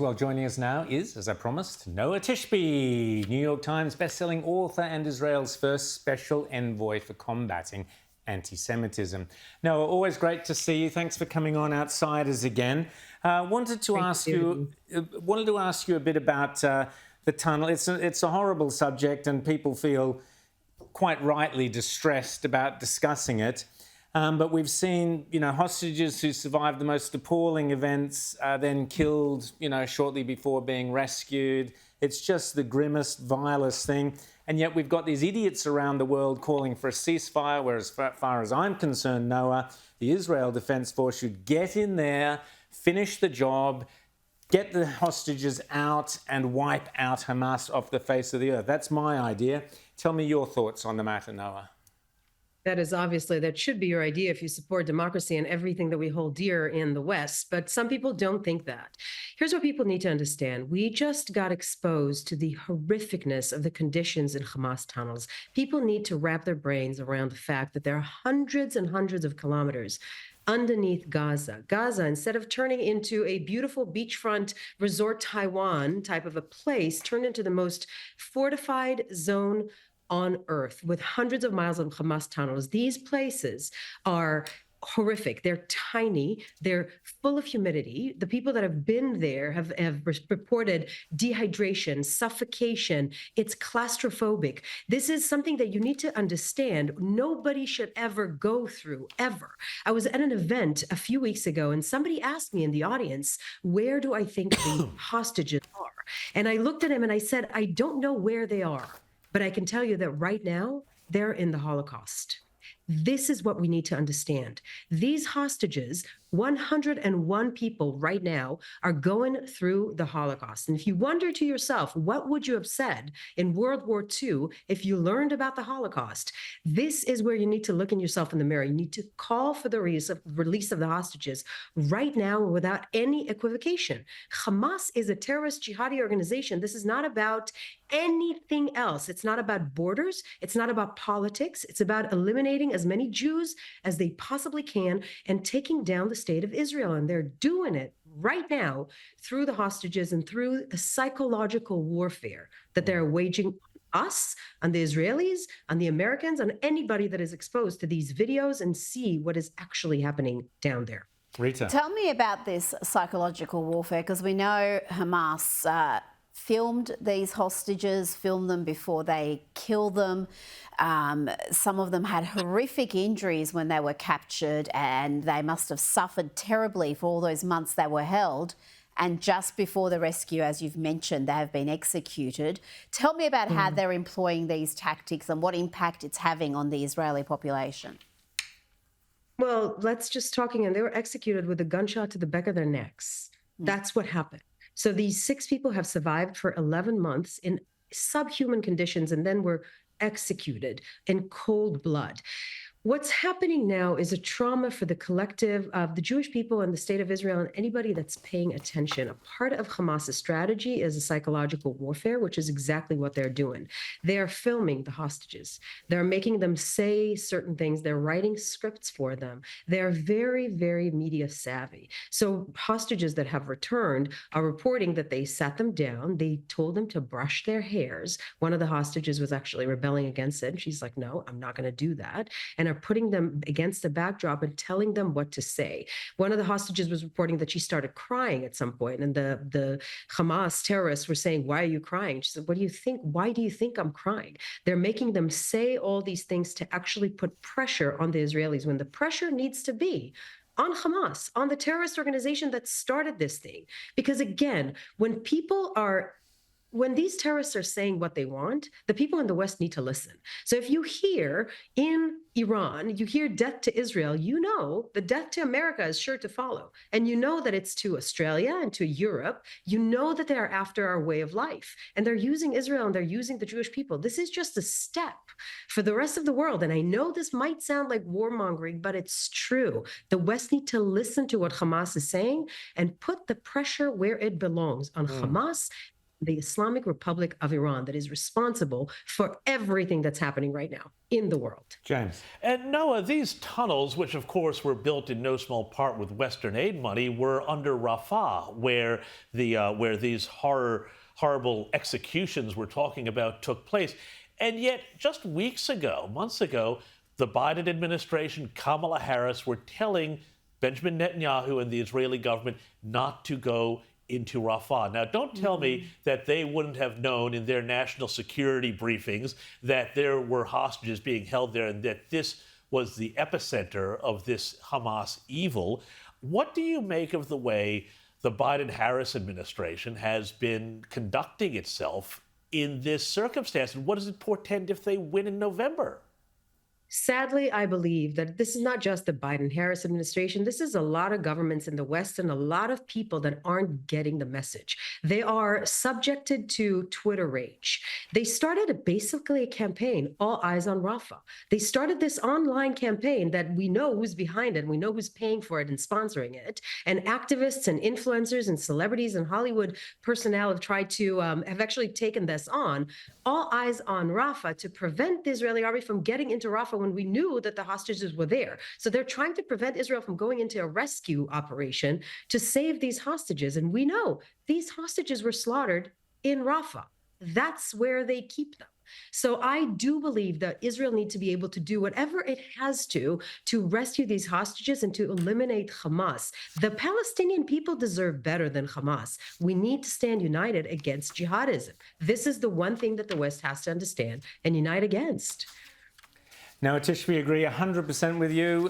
Well, joining us now is, as I promised, Noa Tishby, New York Times bestselling author and Israel's first special envoy for combating anti-Semitism. Noa, always great to see you. Thanks for coming on Outsiders again. Wanted to ask you a bit about the tunnel. It's a horrible subject, and people feel quite rightly distressed about discussing it. But we've seen, hostages who survived the most appalling events then killed, shortly before being rescued. It's just the grimmest, vilest thing. And yet we've got these idiots around the world calling for a ceasefire, whereas as far as I'm concerned, Noah, the Israel Defense Force should get in there, finish the job, get the hostages out and wipe out Hamas off the face of the earth. That's my idea. Tell me your thoughts on the matter, Noah. That should be your idea if you support democracy and everything that we hold dear in the West. But some people don't think that. Here's what people need to understand. We just got exposed to the horrificness of the conditions in Hamas tunnels. People need to wrap their brains around the fact that there are hundreds and hundreds of kilometers underneath Gaza. Gaza, instead of turning into a beautiful beachfront resort Taiwan type of a place, turned into the most fortified zone on earth with hundreds of miles of Hamas tunnels. These places are horrific. They're tiny. They're full of humidity. The people that have been there have reported dehydration, suffocation. It's claustrophobic. This is something that you need to understand. Nobody should ever go through, ever. I was at an event a few weeks ago, and somebody asked me in the audience, where do I think the hostages are? And I looked at him and I said, I don't know where they are. But I can tell you that right now, they're in the Holocaust. This is what we need to understand. These hostages, 101 people right now, are going through the Holocaust. And if you wonder to yourself, what would you have said in World War II if you learned about the Holocaust? This is where you need to look in yourself in the mirror. You need to call for the release of the hostages right now without any equivocation. Hamas is a terrorist jihadi organization. This is not about anything else. It's not about borders. It's not about politics. It's about eliminating as many Jews as they possibly can and taking down the state of Israel. And they're doing it right now through the hostages and through the psychological warfare that they're waging on us, on the Israelis, on the Americans, on anybody that is exposed to these videos and see what is actually happening down there. Rita. Tell me about this psychological warfare, because we know Hamas filmed these hostages, filmed them before they kill them. Some of them had horrific injuries when they were captured, and they must have suffered terribly for all those months they were held. And just before the rescue, as you've mentioned, they have been executed. Tell me about how they're employing these tactics and what impact it's having on the Israeli population. Well, let's just talking, and they were executed with a gunshot to the back of their necks. That's what happened. So these 6 people have survived for 11 months in subhuman conditions and then were executed in cold blood. What's happening now is a trauma for the collective of the Jewish people and the state of Israel and anybody that's paying attention. A part of Hamas's strategy is a psychological warfare, which is exactly what they're doing. They're filming the hostages. They're making them say certain things. They're writing scripts for them. They're very, very media savvy. So hostages that have returned are reporting that they sat them down. They told them to brush their hairs. One of the hostages was actually rebelling against it. And she's like, no, I'm not going to do that. And are putting them against the backdrop and telling them what to say. One of the hostages was reporting that she started crying at some point, and the Hamas terrorists were saying, why are you crying? She said, what do you think? Why do you think I'm crying? They're making them say all these things to actually put pressure on the Israelis when the pressure needs to be on Hamas, on the terrorist organization that started this thing. Because again, when these terrorists are saying what they want, the people in the West need to listen. So if you hear in Iran, you hear death to Israel, you know the death to America is sure to follow. And you know that it's to Australia and to Europe. You know that they are after our way of life. And they're using Israel and they're using the Jewish people. This is just a step for the rest of the world. And I know this might sound like warmongering, but it's true. The West need to listen to what Hamas is saying and put the pressure where it belongs on Hamas the Islamic Republic of Iran that is responsible for everything that's happening right now in the world. James. And Noah, these tunnels, which of course were built in no small part with Western aid money, were under Rafah, where these horrible executions we're talking about took place. And yet, just months ago, the Biden administration, Kamala Harris, were telling Benjamin Netanyahu and the Israeli government not to go into Rafah. Now, don't tell me that they wouldn't have known in their national security briefings that there were hostages being held there and that this was the epicenter of this Hamas evil. What do you make of the way the Biden-Harris administration has been conducting itself in this circumstance? And what does it portend if they win in November? Sadly, I believe that this is not just the Biden-Harris administration. This is a lot of governments in the West and a lot of people that aren't getting the message. They are subjected to Twitter rage. They started basically a campaign, All Eyes on Rafah. They started this online campaign that we know who's behind it, we know who's paying for it and sponsoring it. And activists and influencers and celebrities and Hollywood personnel have tried to, have actually taken this on, All Eyes on Rafah, to prevent the Israeli army from getting into Rafah when we knew that the hostages were there. So they're trying to prevent Israel from going into a rescue operation to save these hostages. And we know these hostages were slaughtered in Rafah. That's where they keep them. So I do believe that Israel needs to be able to do whatever it has to rescue these hostages and to eliminate Hamas. The Palestinian people deserve better than Hamas. We need to stand united against jihadism. This is the one thing that the West has to understand and unite against. Noa Tishby, agree 100% with you.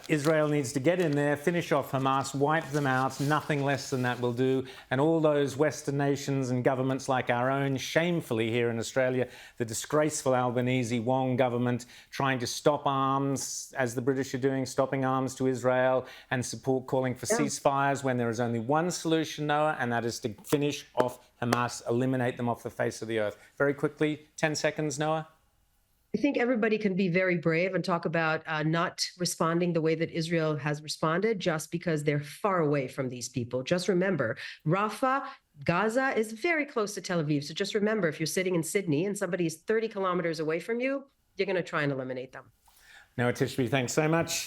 Israel needs to get in there, finish off Hamas, wipe them out. Nothing less than that will do. And all those Western nations and governments like our own, shamefully here in Australia, the disgraceful Albanese Wong government trying to stop arms, as the British are doing, stopping arms to Israel and support calling for ceasefires when there is only one solution, Noah, and that is to finish off Hamas, eliminate them off the face of the earth. Very quickly, 10 seconds, Noah. I think everybody can be very brave and talk about not responding the way that Israel has responded just because they're far away from these people. Just remember, Rafah, Gaza is very close to Tel Aviv. So just remember, if you're sitting in Sydney and somebody is 30 kilometers away from you, you're going to try and eliminate them. Noa Tishby, thanks so much.